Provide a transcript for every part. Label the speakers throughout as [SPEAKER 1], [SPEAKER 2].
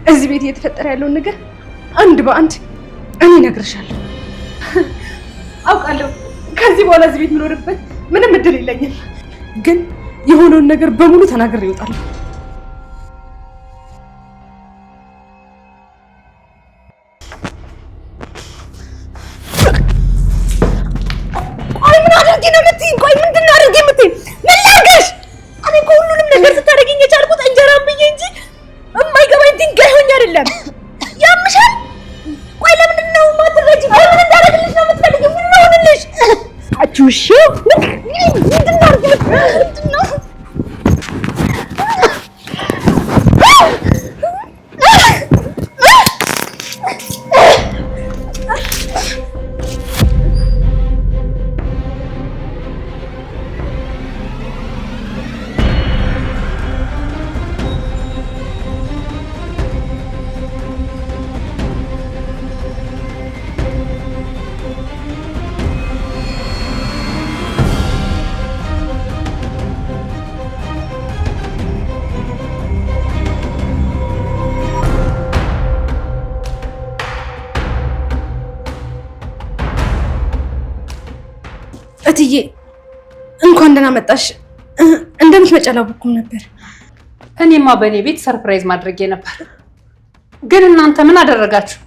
[SPEAKER 1] እዚህ ቤት እየተፈጠረ ያለውን ነገር አንድ በአንድ እኔ እነግርሻለሁ። አውቃለሁ ከዚህ በኋላ እዚህ ቤት የምኖርበት ምንም እድል የለኝም፣ ግን የሆነውን ነገር በሙሉ ተናግሬ እወጣለሁ። ቆይ ምን አድርጌ ነው የምትይኝ? ቆይ ምንድን ነው አድርጌ የምትይኝ? ምን ላድርግሽ? እኔ እኮ ሁሉንም ነገር ስታደርጊኝ የቻልኩት እንጀራም ብዬ እንጂ የማይገባኝ ድንጋይ ሆኜ አይደለም። ያምሻል? ቆይ ለምንድን ነው የማትረጂኝ? ቆይ ምን እንዳደርግልሽ ነው የምትፈልጊው? ምን ነው ሆነልሽ? አቹሽ ምንድን ነው አድርጌ ምንድን ነው? እትዬ እንኳን ደህና መጣሽ። እንደምትመጪ አላወኩም ነበር።
[SPEAKER 2] እኔማ በእኔ ቤት ሰርፕራይዝ ማድረጌ ነበር፣ ግን እናንተ ምን አደረጋችሁ?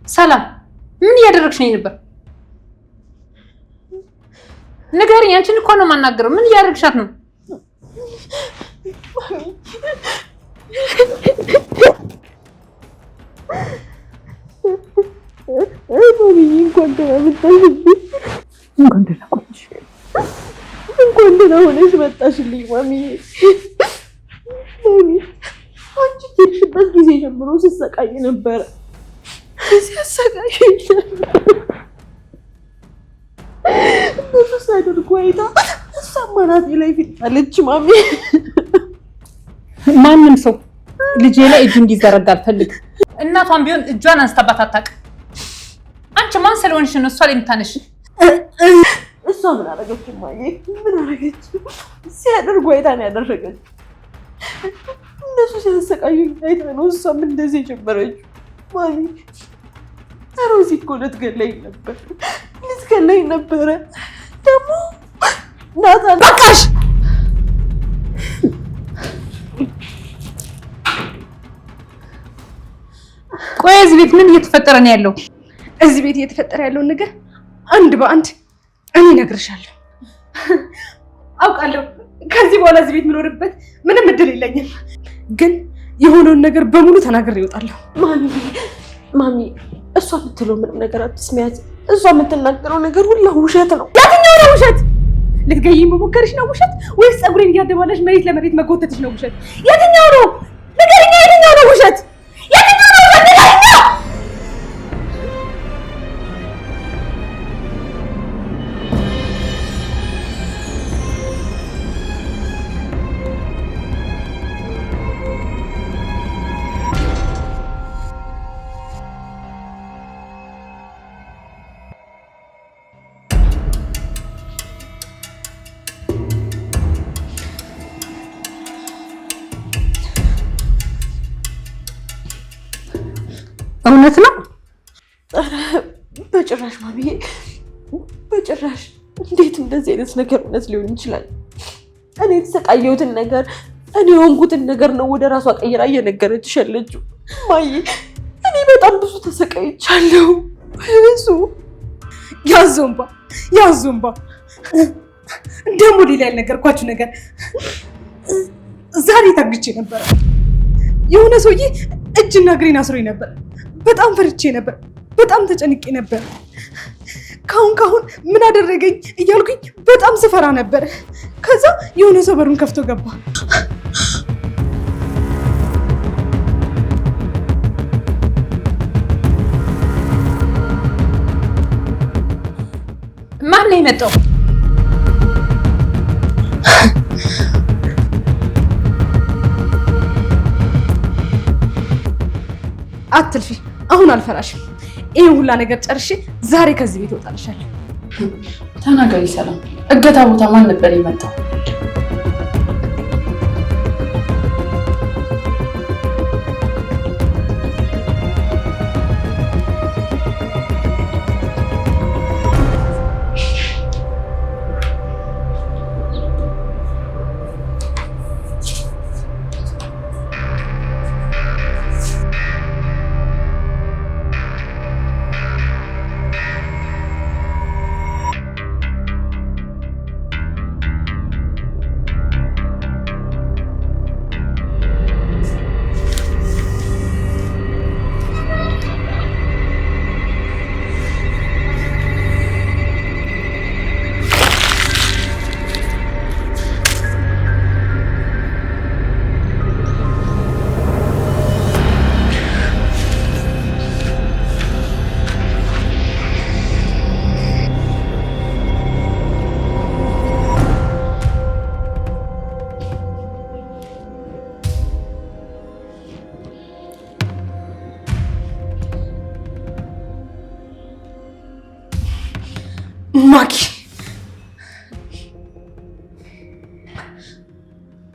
[SPEAKER 2] ሰላም ምን እያደረግሽ ነው ነበር? ንገሪኝ። አንቺን እኮ ነው የማናገረው። ምን እያደረግሻት ነው?
[SPEAKER 1] እንኳን ደህና መጣሽ። እንኳን ደህና ቆይሽ። እንኳን ደህና ሆነሽ መጣሽልኝ ማሚዬ። ማሚ አንቺ ከሄድሽበት ጊዜ ጀምሮ ስሰቃይ ነበረ። ሲያሰቃየኝ እነሱ ሳያደርጉ አይታ እሷም አናቴ ላይ ፊጣለች ማሚ።
[SPEAKER 2] ማንም ሰው ልጄ ላይ እጁ እንዲዘረጋ አልፈልግም። እናቷን ቢሆን እጇን አንስታባት አታውቅም። አንቺ ማን ስለሆንሽ ነው እሷ ላይ የምታነሽ?
[SPEAKER 1] እሷ ምን አደረገች ማዬ? ምን አደረገች? ሲያደርጉ አይታ ነው ያደረገች። እነሱ ሲያሰቃዩኝ አይታ ነው እሷም እንደዚህ የጀመረችው ማሚ። ሮዚ እኮ ልትገለኝ ነበረ ደግሞ ናታን። በቃሽ!
[SPEAKER 2] ቆይ እዚህ ቤት ምን እየተፈጠረ ነው ያለው?
[SPEAKER 1] እዚህ ቤት እየተፈጠረ ያለውን ነገር አንድ በአንድ እኔ እነግርሻለሁ። አውቃለሁ ከዚህ በኋላ እዚህ ቤት የምኖርበት ምንም እድል የለኝም፣ ግን የሆነውን ነገር በሙሉ ተናግሬ እወጣለሁ። ማሚ እሷ የምትለው ምንም ነገር አትስሚያት። እሷ የምትናገረው ነገር ሁላ ውሸት ነው። የትኛው ነው ውሸት? ልትገይኝ መሞከርሽ ነው ውሸት? ወይስ ፀጉሬን እያደባለሽ መሬት ለመሬት መጎተትሽ ነው ውሸት? የትኛው ነው ንገሪኝ። የትኛው ነው ውሸት? የትኛው ነው ውሸት? ንገሪኝ።
[SPEAKER 2] እውነት ነው?
[SPEAKER 1] በጭራሽ ማሚዬ፣ በጭራሽ። እንዴት እንደዚህ አይነት ነገር እውነት ሊሆን ይችላል? እኔ የተሰቃየሁትን ነገር እኔ የሆንኩትን ነገር ነው ወደ ራሷ ቀይራ እየነገረችሽ ያለችው ማዬ። እኔ በጣም ብዙ ተሰቃይቻለሁ። ብዙ ያዞምባ ደግሞ ሌላ ያልነገርኳችሁ ነገር ዛሬ ታግቼ ነበር። የሆነ ሰውዬ እጅና እግሬን አስሮኝ ነበር። በጣም ፈርቼ ነበር። በጣም ተጨንቄ ነበር። ካሁን ምን አደረገኝ እያልኩኝ በጣም ስፈራ ነበር። ከዛ የሆነ ሰው በሩን ከፍቶ ገባ።
[SPEAKER 2] ማን ነው የመጣው?
[SPEAKER 1] አትልፊ። አሁን አልፈራሽም። ይሄን ሁላ ነገር ጨርሼ ዛሬ ከዚህ ቤት እወጣልሻለሁ።
[SPEAKER 2] ተናገሪ ሰላም። እገታ ቦታ ማን ነበር የመጣው?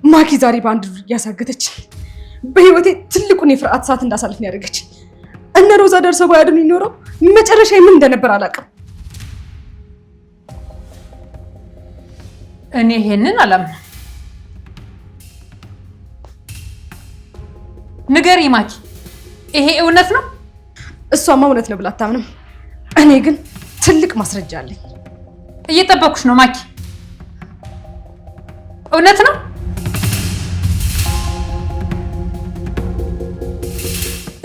[SPEAKER 1] ማኪ ዛሬ በአንድ ዙር እያሳገተች በህይወቴ ትልቁን የፍርሃት ሰዓት እንዳሳልፍ ነው ያደረገች። እነ ሮዛ ደርሰው ባያድኑ ይኖረው መጨረሻ ምን እንደነበር አላውቅም።
[SPEAKER 2] እኔ ይሄንን አላምንም። ንገሪ ማኪ፣ ይሄ እውነት ነው?
[SPEAKER 1] እሷማ እውነት ነው ብላ አታምንም። እኔ ግን ትልቅ ማስረጃ አለኝ።
[SPEAKER 2] እየጠበኩሽ ነው ማኪ። እውነት ነው?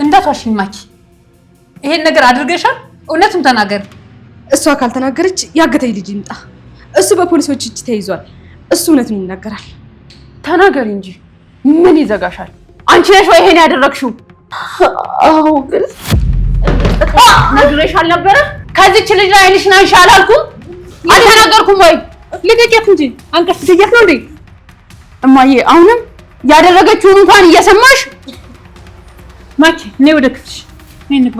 [SPEAKER 2] እንዳትዋሽኝ ማኪ። ይሄን ነገር አድርገሻል? እውነቱን ተናገር።
[SPEAKER 1] እሷ ካልተናገረች ያገተኝ ልጅ ይምጣ። እሱ በፖሊሶች እጅ ተይዟል። እሱ እውነቱን ይናገራል።
[SPEAKER 3] ተናገሪ እንጂ ምን ይዘጋሻል? አንቺ ነሽ ወይ ይሄን ያደረግሽው?
[SPEAKER 1] አዎ፣ ግን
[SPEAKER 3] ነግሬሽ አልነበረ? ከዚች ልጅ ላይ አይንሽን አንሺ አላልኩም? አልተናገርኩም ወይ?
[SPEAKER 2] ልቀቂያት እንጂ አንቀስ ትያት ነው እንዴ?
[SPEAKER 3] እማዬ አሁንም ያደረገችውን እንኳን እየሰማሽ።
[SPEAKER 2] ማኪ ነይ ወደ ክፍልሽ፣ ነይ እንግባ።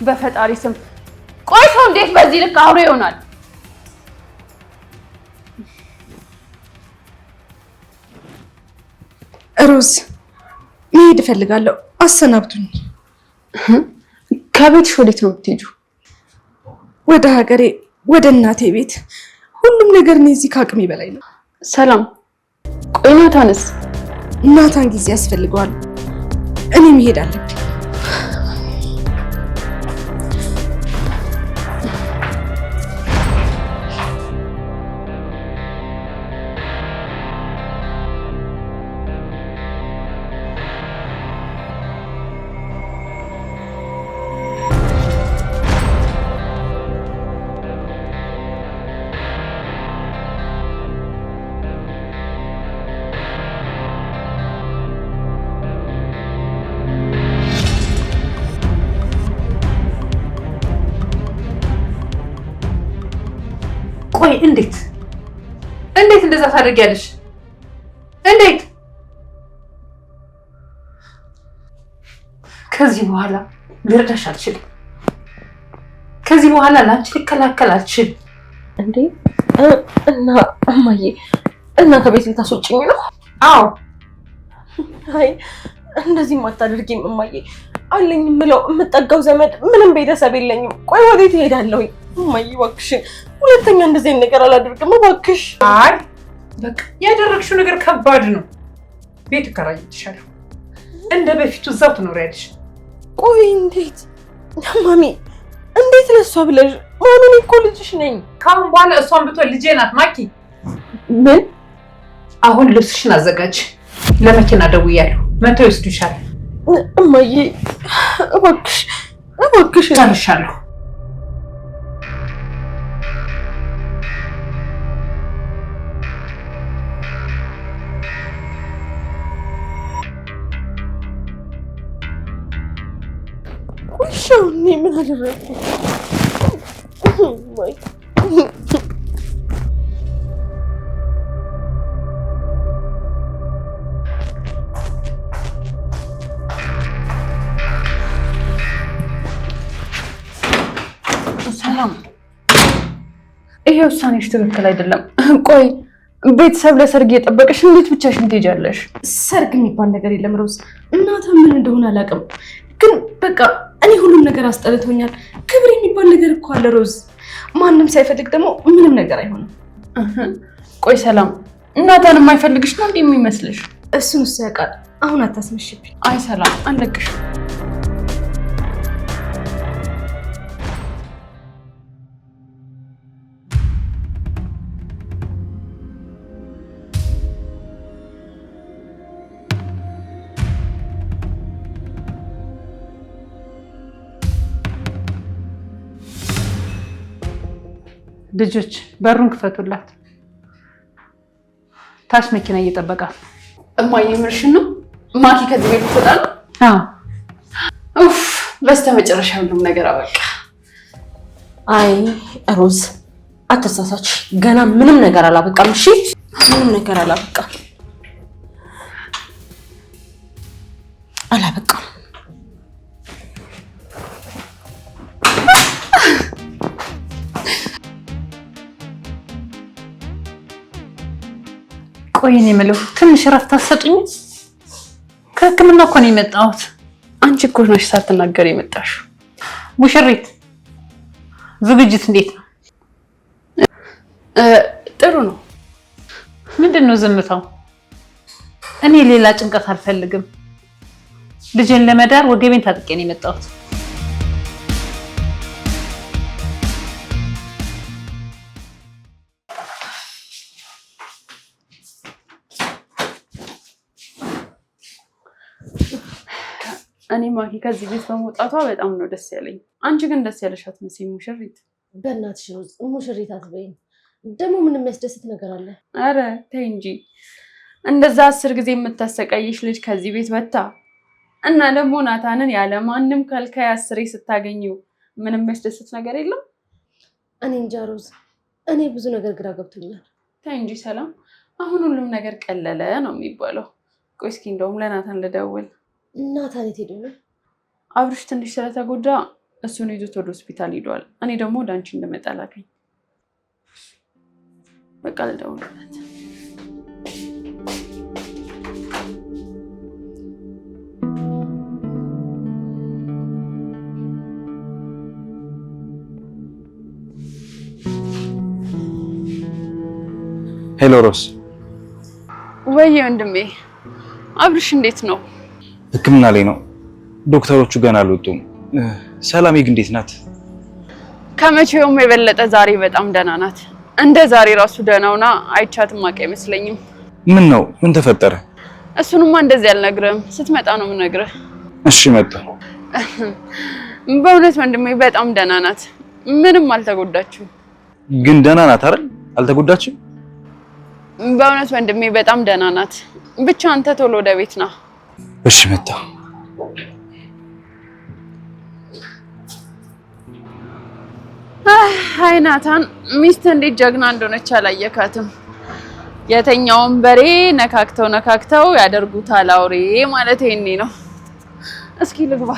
[SPEAKER 3] በፈጣሪ ስም ቆይ፣ ሰው እንዴት በዚህ ልክ አውሬ ይሆናል?
[SPEAKER 1] ሮዝ መሄድ እፈልጋለሁ፣ አሰናብቱኝ።
[SPEAKER 3] ከቤትሽ ወዴት ነው የምትሄጂው?
[SPEAKER 1] ወደ ሀገሬ፣ ወደ እናቴ ቤት። ሁሉም ነገር እኔ እዚህ ከአቅሜ በላይ ነው።
[SPEAKER 3] ሰላም፣ ቆይ ናታንስ?
[SPEAKER 1] ናታን ጊዜ ያስፈልገዋል። እኔ መሄድ አለብኝ።
[SPEAKER 2] ቆይ እንዴት እንደዛ ታደርጊያለሽ? እንዴት? ከዚህ በኋላ ልረዳሽ አልችልም። ከዚህ በኋላ ላንቺ ልከላከል አልችልም።
[SPEAKER 3] እንዴ እና እማዬ እና ከቤት ልታስወጪኝ ነው?
[SPEAKER 2] አዎ።
[SPEAKER 3] አይ እንደዚህም አታደርጊም እማዬ። አለኝ የምለው የምጠጋው ዘመድ ምንም ቤተሰብ የለኝም። ቆይ ወዴት እሄዳለሁ? እማዬ እባክሽን ሁለተኛ እንደዚህ አይነት ነገር አላደርግም እባክሽ።
[SPEAKER 2] አይ በቃ ያደረግሽው ነገር ከባድ ነው። ቤት እከራይልሻለሁ፣ እንደ በፊቱ እዛው ትኖሪያለሽ።
[SPEAKER 3] ቆይ እንዴት ማሚ? እንዴት ለሷ ብለሽ? ማሚ እኮ ልጅሽ ነኝ።
[SPEAKER 2] ከአሁን በኋላ እሷን ብትሆን ልጄ ናት ማኪ።
[SPEAKER 3] ምን?
[SPEAKER 2] አሁን ልብስሽን አዘጋጅ። ለመኪና ደውያለሁ፣ መተው ይወስዱሻል።
[SPEAKER 3] እማዬ እባክሽ
[SPEAKER 2] ጨርሻለሁ።
[SPEAKER 3] ሻውኔ ምን አደረኩ?
[SPEAKER 2] ሰላም፣
[SPEAKER 3] ይሄ ውሳኔሽ ትክክል አይደለም። ቆይ ቤተሰብ ለሰርግ እየጠበቀሽ እንዴት ብቻሽን ትሄጃለሽ?
[SPEAKER 1] ሰርግ የሚባል ነገር የለም ሮዝ። እናቷ ምን እንደሆነ አላውቅም፣ ግን በቃ እኔ ሁሉም ነገር አስጠልቶኛል። ክብር የሚባል ነገር እኮ አለ ሮዝ። ማንም ሳይፈልግ ደግሞ ምንም ነገር አይሆንም።
[SPEAKER 3] ቆይ ሰላም፣ እናቷን የማይፈልግሽ ነው እንዴ የሚመስልሽ?
[SPEAKER 1] እሱን እሱ ያውቃል። አሁን አታስመሽብኝ።
[SPEAKER 3] አይ ሰላም አንለቅሽም።
[SPEAKER 2] ልጆች በሩን ክፈቱላት። ታች መኪና እየጠበቃል።
[SPEAKER 3] እማዬ ምርሽን ነው? ማኪ ከዚህ ቤት ትወጣ ነው?
[SPEAKER 2] አዎ።
[SPEAKER 3] ኡፍ በስተመጨረሻ ሁሉም ነገር አበቃ። አይ ሮዝ አትሳሳች፣ ገና ምንም ነገር አላበቃም። እሺ ምንም ነገር አላበቃም።
[SPEAKER 2] ቆይ እኔ የምለው ትንሽ እረፍት አትሰጡኝ? ከህክምና እኮ ነው የመጣሁት።
[SPEAKER 1] አንቺ እኮ ነሽ ሳትናገር የመጣሽው።
[SPEAKER 2] ሙሽሪት ዝግጅት እንዴት ነው?
[SPEAKER 1] ጥሩ ነው።
[SPEAKER 2] ምንድን ነው ዝምታው? እኔ ሌላ ጭንቀት አልፈልግም። ልጄን ለመዳር ወገቤን ታጥቄ ነው የመጣሁት።
[SPEAKER 1] እኔ ማኪ ከዚህ ቤት በመውጣቷ በጣም ነው ደስ ያለኝ። አንቺ ግን ደስ ያለሽ አትመስይም ሙሽሪት።
[SPEAKER 3] በእናትሽ ሮዝ ሙሽሪት አትበይኝ። ደግሞ ምን የሚያስደስት ነገር አለ?
[SPEAKER 1] አረ ተይ እንጂ። እንደዛ 10 ጊዜ የምታሰቃይሽ ልጅ ከዚህ ቤት ወጣ እና ደግሞ ናታንን ያለ ማንም ከልካይ 10 ስታገኘው ምን የሚያስደስት ነገር የለም?
[SPEAKER 3] እኔ እንጃ ሮዝ፣ እኔ ብዙ ነገር ግራ ገብቶኛል።
[SPEAKER 1] ተይ እንጂ ሰላም፣ አሁን ሁሉም ነገር ቀለለ ነው የሚባለው። ቆይ እስኪ እንደውም ለናታን ልደውል።
[SPEAKER 3] ናታን የት ሄዶ ነው?
[SPEAKER 1] አብርሽ ትንሽ ስለተጎዳ እሱን ይዞት ወደ ሆስፒታል ሄዷል። እኔ ደግሞ ወደ አንቺ እንድመጣ ላከኝ። በቃ ልደውልለት።
[SPEAKER 4] ሄሎ ሮስ።
[SPEAKER 1] ወይ ወንድሜ አብርሽ እንዴት ነው?
[SPEAKER 4] ህክምና ላይ ነው። ዶክተሮቹ ገና አልወጡም። ሰላሜ ግን እንዴት ናት?
[SPEAKER 1] ከመቼውም የበለጠ ዛሬ በጣም ደህና ናት። እንደ ዛሬ ራሱ ደህናውና አይቻትም ማቀ አይመስለኝም።
[SPEAKER 4] ምን ነው? ምን ተፈጠረ?
[SPEAKER 1] እሱንማ እንደዚህ አልነግርህም፣ ስትመጣ ነው የምነግርህ።
[SPEAKER 4] እሺ መጣሁ።
[SPEAKER 1] በእውነት ወንድሜ በጣም ደህና ናት። ምንም አልተጎዳችም።
[SPEAKER 4] ግን ደህና ናት አይደል? አልተጎዳችም?
[SPEAKER 1] በእውነት ወንድሜ በጣም ደህና ናት። ብቻ አንተ ቶሎ ወደ ቤት ና።
[SPEAKER 4] እሺ መጣሁ።
[SPEAKER 1] አይ ናታን፣ ሚስት እንዴት ጀግና እንደሆነች አላየካትም። የተኛውን በሬ ነካክተው ያደርጉታል አውሬ ማለት ይሄኔ ነው። እስኪ ልግባ።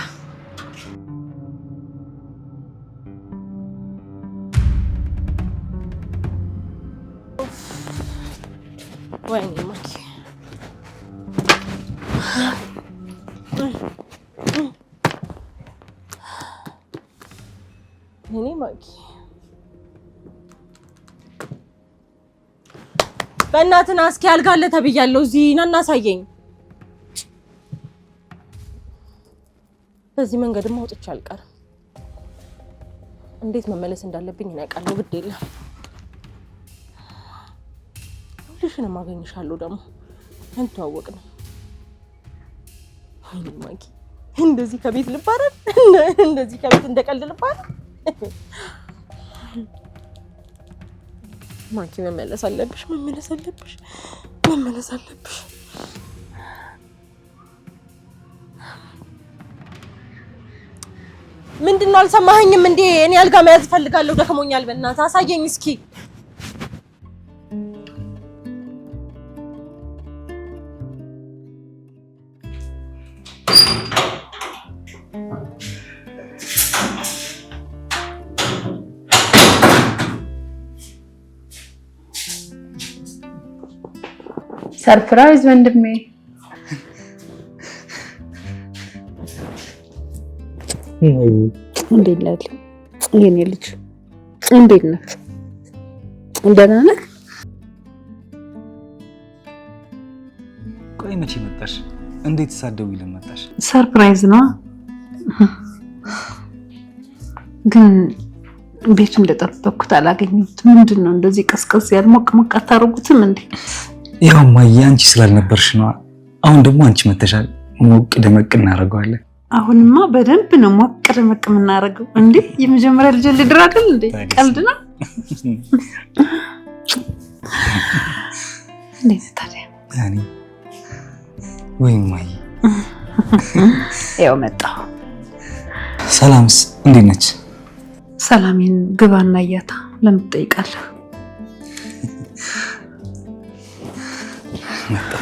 [SPEAKER 3] ወይኔ ማኪ፣ እኔ ማኪ በእናትና እስኪ አልጋለ ተብያለሁ። እዚህ ና እናሳየኝ። በዚህ መንገድማ አውጥቼ አልቀርም። እንዴት መመለስ እንዳለብኝ እኔ አውቃለሁ። ግድ የለም ሁልሽንም አገኝሻለሁ። ደግሞ እንተዋወቅ ነው። ወይኔ ማኪ፣ እንደዚህ ከቤት ልባረር፣ እንደዚህ ከቤት እንደቀልድ ልባረር። ማኪ መመለስ አለብሽ። ምንድነው? አልሰማኸኝም እንዴ? እኔ አልጋ መያዝ እፈልጋለሁ። ደክሞኛል። በእናትህ አሳየኝ እስኪ።
[SPEAKER 2] ሰርፕራይዝ ወንድሜ። እንዴት ነህ የኔ ልጅ? እንዴት ነህ? ደህና ነህ?
[SPEAKER 4] ቆይ መቼ መጣሽ? እንዴት ሳትደውይልኝ መጣሽ?
[SPEAKER 2] ሰርፕራይዝ ነው ግን ቤቱ እንደጠበቅኩት አላገኘሁትም። ምንድን ነው እንደዚህ ቀስቀስ ያለ ሞቅ ሞቅ አታረጉትም እንዴ?
[SPEAKER 4] ያው ማየ አንቺ ስላልነበርሽ ነው። አሁን ደግሞ አንቺ መተሻል፣ ሞቅ ደመቅ እናደርገዋለን።
[SPEAKER 2] አሁንማ በደንብ ነው ሞቅ ደመቅ የምናደርገው። እንዴ የመጀመሪያ ልጅ ልድር አይደል እንዴ? ቀልድ ነው እንዴ ታዲያ?
[SPEAKER 4] ያኔ ወይ ማየ
[SPEAKER 2] ያው መጣሁ።
[SPEAKER 4] ሰላምስ እንዴት ነች?
[SPEAKER 2] ሰላሜን ግባና እያታ ለምን ትጠይቃለህ?
[SPEAKER 4] መጣ።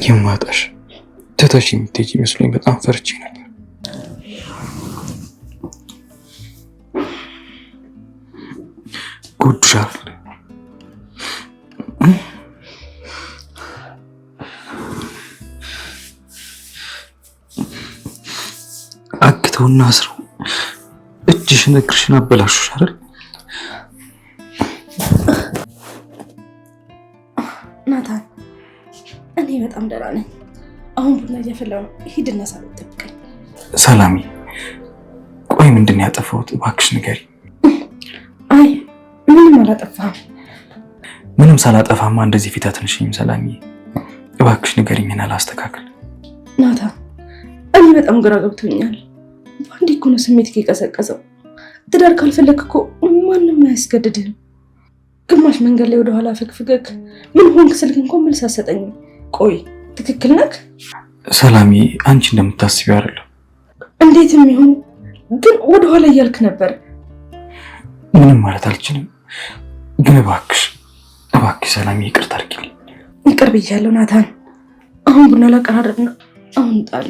[SPEAKER 4] የማጣሽ ትተሽ የምትሄጂ መስሎኝ በጣም ፈርቼ ነበር። ጎድሻል። አግተውና አስረው እጅሽን እግርሽን አበላሹሽ አይደል?
[SPEAKER 1] ናታን እኔ በጣም ደህና ነኝ። አሁን ቡና እያፈላሁ ነው። ሂድና ሳሎን ጠብቀኝ።
[SPEAKER 4] ሰላሚ ቆይ ምንድን ነው ያጠፋሁት? እባክሽ ንገሪ።
[SPEAKER 1] አይ ምንም አላጠፋም።
[SPEAKER 4] ምንም ሳላጠፋማ እንደዚህ ፊት አትነሽኝም ሰላሚ። እባክሽ ንገሪኝና ላስተካክል።
[SPEAKER 1] ናታን እኔ በጣም ግራ ገብቶኛል። በአንዴ እኮ ነው ስሜት የቀሰቀሰው። ትዳር ካልፈለክ እኮ ማንም አያስገድድህም። ግማሽ መንገድ ላይ ወደኋላ ፍግፍገግ ምን ሆንክ ስልክ እንኳን መልስ አትሰጠኝም። ቆይ ትክክል ነህ
[SPEAKER 4] ሰላሚ? አንቺ እንደምታስቢው አይደለም።
[SPEAKER 1] እንዴትም ይሁን ግን ወደኋላ እያልክ ነበር።
[SPEAKER 4] ምንም ማለት አልችልም። ግን እባክሽ ሰላሚ ይቅርታ አድርጊልኝ።
[SPEAKER 1] ይቅር ብያለሁ ናታን። አሁን ቡና ላቀራረብና አሁን ጣል።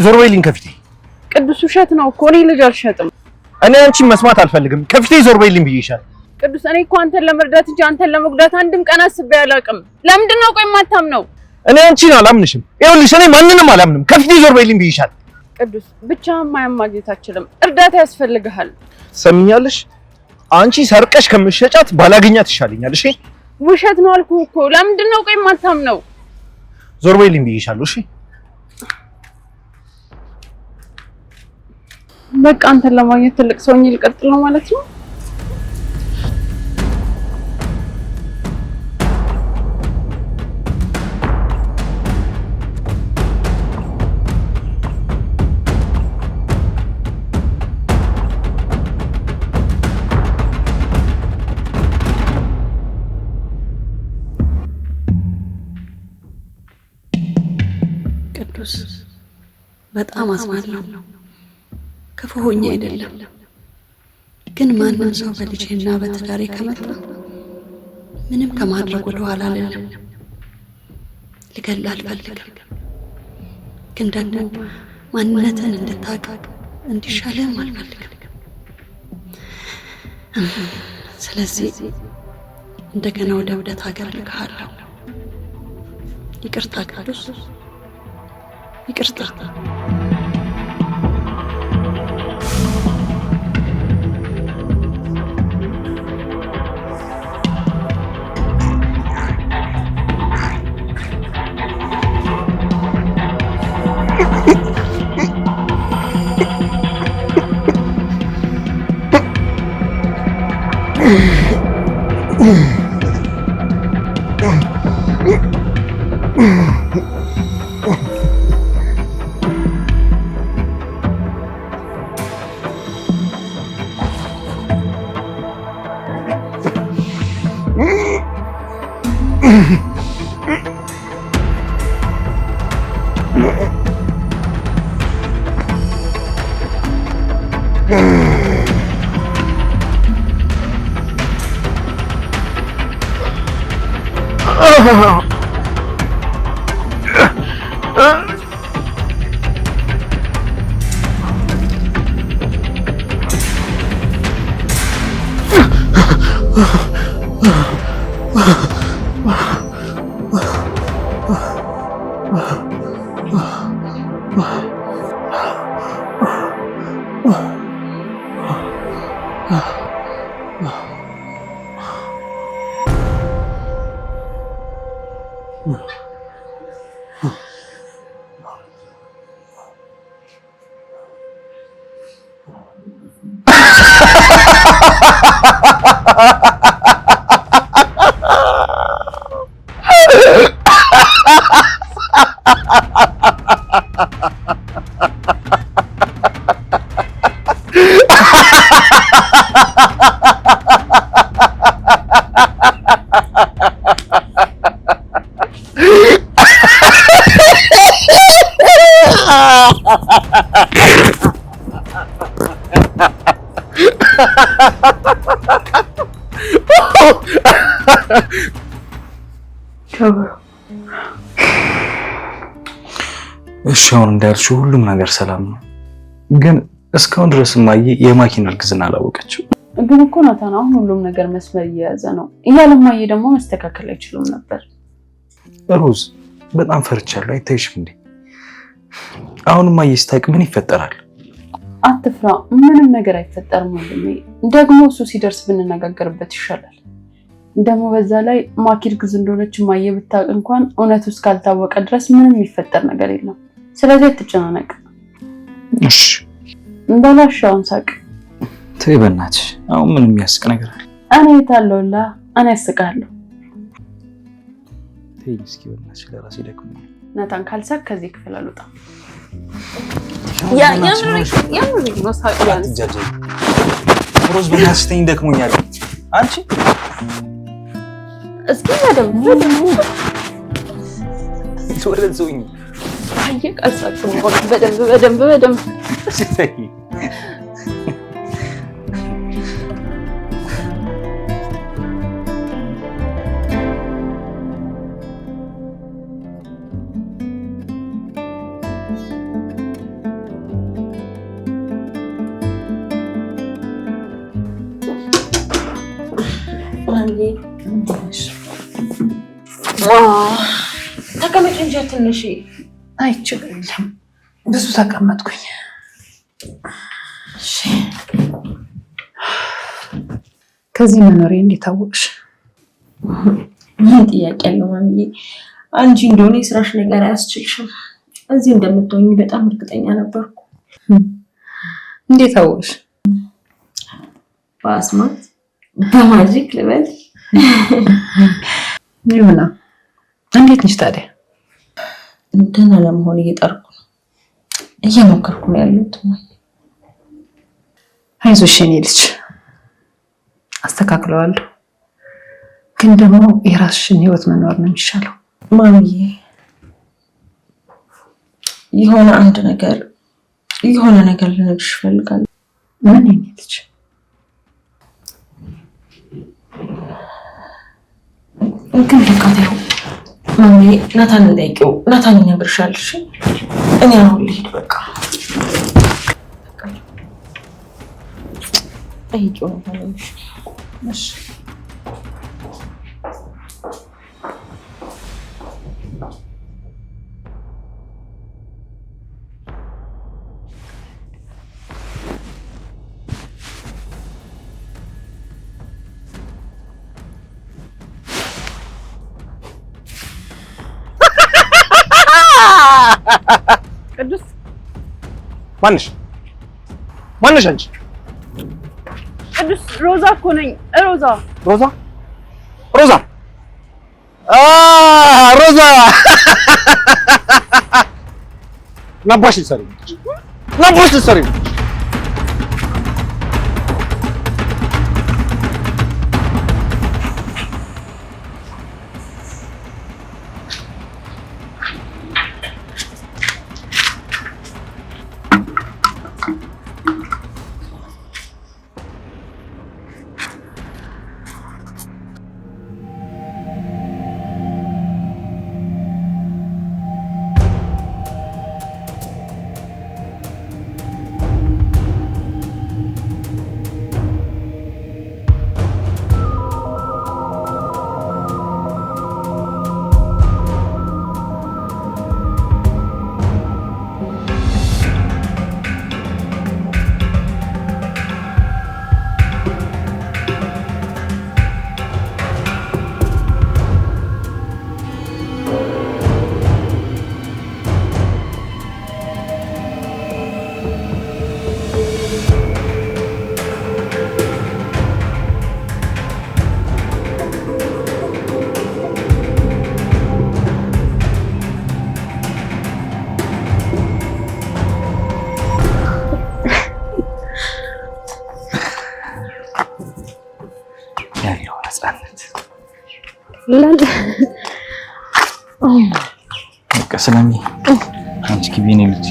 [SPEAKER 5] ዞር በይልኝ ከፊቴ።
[SPEAKER 3] ቅዱስ ውሸት ነው እኮ እኔ ልጅ አልሸጥም።
[SPEAKER 5] እኔ አንቺን መስማት አልፈልግም። ከፊቴ ዞር በይልኝ ብዬሻል።
[SPEAKER 2] ቅዱስ እኔ እኮ አንተን ለመርዳት እንጂ አንተን ለመጉዳት አንድም ቀን አስቤ አላውቅም። ለምንድን ነው ቆይ የማታምነው?
[SPEAKER 5] እኔ አንቺን አላምንሽም። ይኸውልሽ እኔ ማንንም አላምንም። ከፊቴ ዞር በይልኝ ብይሻል።
[SPEAKER 2] ቅዱስ ብቻህን ማየት ማግኘት አትችልም። እርዳታ ያስፈልግሃል።
[SPEAKER 5] ሰምኛለሽ? አንቺ ሰርቀሽ ከምትሸጫት ባላገኛት ይሻለኛል። እሺ
[SPEAKER 2] ውሸት ነው አልኩህ እኮ። ለምንድን ነው ቆይ የማታምነው?
[SPEAKER 5] ዞር በይልኝ ብይሻለሁ። እሺ
[SPEAKER 2] በቃ አንተን ለማግኘት ትልቅ ሰው ሆኜ ልቀጥል ነው ማለት ነው?
[SPEAKER 6] ቅዱስ በጣም አዝናለሁ። ክፉ ሆኜ አይደለም፣ ግን ማንም ሰው በልጄና በትዳሬ ከመጣ ምንም ከማድረግ ወደ ኋላ አልልም። ልገል አልፈልግም፣ ግን ደግሞ ማንነትን እንድታውቅ እንዲሻልም አልፈልግም። ስለዚህ እንደገና ወደ እብደት ሀገር ልክሃለሁ። ይቅርታ ቅዱስ፣ ይቅርታ።
[SPEAKER 4] እሺ አሁን እንዳልሽው ሁሉም ነገር ሰላም ነው፣ ግን እስካሁን ድረስ ማየ የማኪን እርግዝና አላወቀችው።
[SPEAKER 2] ግን እኮ ናታን አሁን ሁሉም ነገር መስመር እየያዘ ነው እያለ ማየ ደግሞ መስተካከል አይችልም ነበር።
[SPEAKER 4] ሮዝ በጣም ፈርቻለሁ። አይታይሽም እንዴ? አሁን ማየ ስታውቅ ምን ይፈጠራል?
[SPEAKER 2] አትፍራ፣ ምንም ነገር አይፈጠርም ወንድሜ። ደግሞ እሱ ሲደርስ ብንነጋገርበት ይሻላል። ደግሞ በዛ ላይ ማኪ እርግዝ እንደሆነች ማየ ብታውቅ እንኳን እውነቱ እስካልታወቀ ድረስ ምንም የሚፈጠር ነገር የለም። ስለዚህ አትጨናነቅ።
[SPEAKER 4] እሺ
[SPEAKER 2] እንዳላሻውን ሳቅ።
[SPEAKER 4] ተይ በእናትሽ፣ አሁን ምንም የሚያስቅ ነገር አለ?
[SPEAKER 2] እኔ የታለውላ እኔ ያስቃለሁ።
[SPEAKER 4] ተይ እስኪ በእናትሽ፣ ለራሴ ደክሞኛል።
[SPEAKER 2] ናታን ካልሳቅ ከዚህ ክፍል አልወጣም።
[SPEAKER 4] የምር ነው ሳቅ። ሮዝ በእናትሽ ተይኝ፣ ደክሞኛል። አንቺ
[SPEAKER 2] እስኪ በደንብ
[SPEAKER 4] ወደዚሁኝ
[SPEAKER 2] አየቀሳችሁ በደንብ
[SPEAKER 4] ተይ።
[SPEAKER 3] ማሚዬ ተቀመጭ እንጂ ትንሽ።
[SPEAKER 2] አይ ችግር የለም ብዙ ተቀመጥኩኝ።
[SPEAKER 3] እሺ
[SPEAKER 2] ከዚህ መኖሬ እንዴት አወቅሽ?
[SPEAKER 3] ምን ጥያቄ አለው ማሚዬ? አንቺ እንደሆነ የስራሽ ነገር አያስችልሽም። እዚህ እንደምትሆኚ በጣም እርግጠኛ ነበርኩ።
[SPEAKER 2] እንዴት አወቅሽ?
[SPEAKER 3] በአስማት በማጂክ ልበል?
[SPEAKER 2] ይሁና። እንዴት ነሽ ታዲያ?
[SPEAKER 3] ደህና ለመሆን እየሞከርኩ ነው ያለሁት።
[SPEAKER 2] አይዞሽ የኔ ልጅ አስተካክለዋለሁ። ግን ደግሞ የራስሽን ህይወት መኖር ነው የሚሻለው።
[SPEAKER 3] ማሚዬ የሆነ ነገር ልነግርሽ እፈልጋለሁ።
[SPEAKER 2] ምን የኔ ልጅ?
[SPEAKER 3] ግን በቃ ተይው ማሚዬ። ናታንን ጠይቂው፣ ናታን ይነግርሻል። እሺ እኔ አሁን ልሂድ በቃ። ጠይቂው ናታንን። እሺ
[SPEAKER 5] ቅዱስ ማንሽ አንቺ?
[SPEAKER 2] ቅዱስ ሮዛ እኮ ነኝ። ሮዛ
[SPEAKER 5] ነባሽ ልትሰሪ
[SPEAKER 4] ያለው ነፃነት በቃ ስለሚ አንቺ ግቢ ነው ልጅ